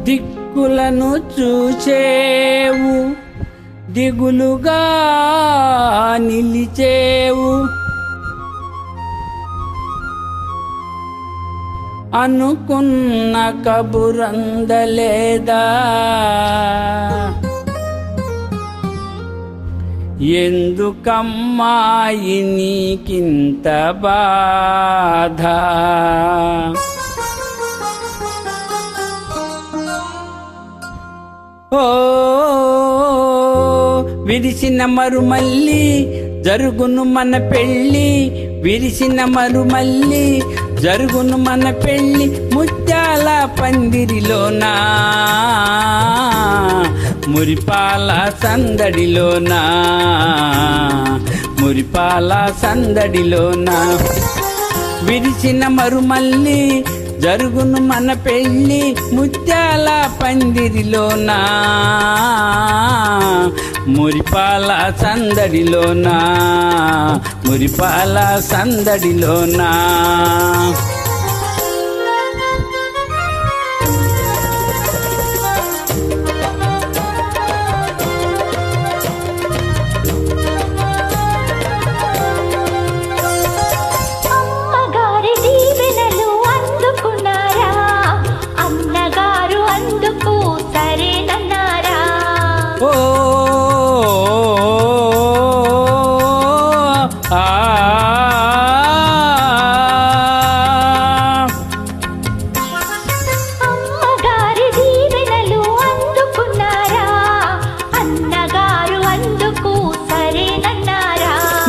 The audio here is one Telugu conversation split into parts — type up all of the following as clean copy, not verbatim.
దిక్కులను చూచేవు, దిగులుగా నిలిచేవు, అనుకున్న కబురందలేదా, ఎందుకమ్మాయి నీకింత బాధ, ఓ విరిసిన మరుమల్లి జరుగును మన పెళ్ళి, విరిసిన మరుమల్లి జరుగును మన పెళ్ళి, ముత్యాల పందిరిలోనా మురిపాల సందడిలోనా, మురిపాల సందడిలోనా, విరిసిన మరుమల్లి జరుగును మన పెళ్ళి, ముత్యాల పందిరిలోనా మురిపాల సందడిలోనా, మురిపాల సందడిలోనా.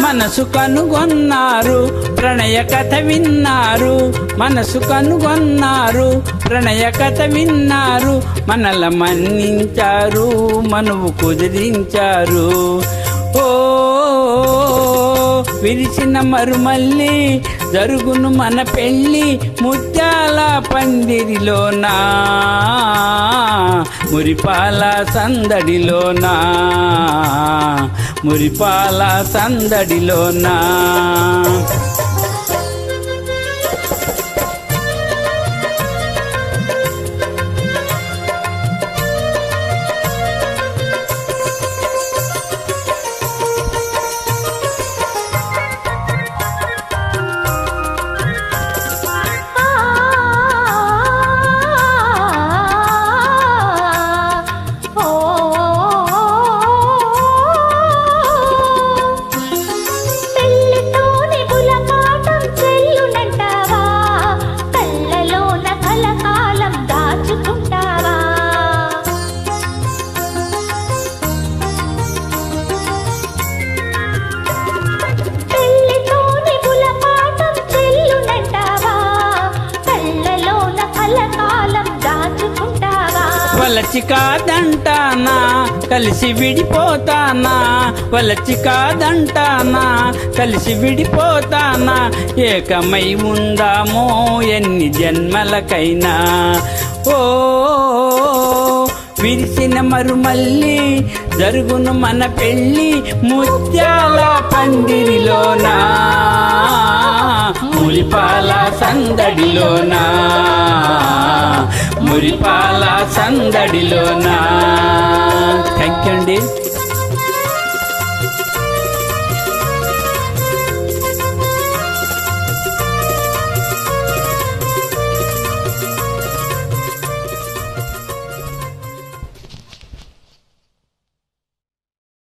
మనసు కనుగొన్నారు ప్రణయ కథ విన్నారు, మనసు కనుగొన్నారు ప్రణయ కథ విన్నారు, మనల మన్నించారు మనువు కుదిరించారు, ఓ విరిసిన మరుమల్లి జరుగును మన పెళ్ళి, ముత్యాల పందిరిలోనా మురిపాల సందడిలోనా, మురిపాల సందడిలోనా. వలచి కాదంటానా కలిసి విడిపోతానా, వలచి కాదంటానా కలిసి విడిపోతానా, ఏకమై ఉందామో ఎన్ని జన్మలకైనా, ఓ విరిసిన మరుమల్లి జరుగును మన పెళ్ళి, ముత్యాల పందిరిలోనా మురిపాల సందడిలోనా, మురిపాల సందడిలోనా. థ్యాంక్ యూ అండి.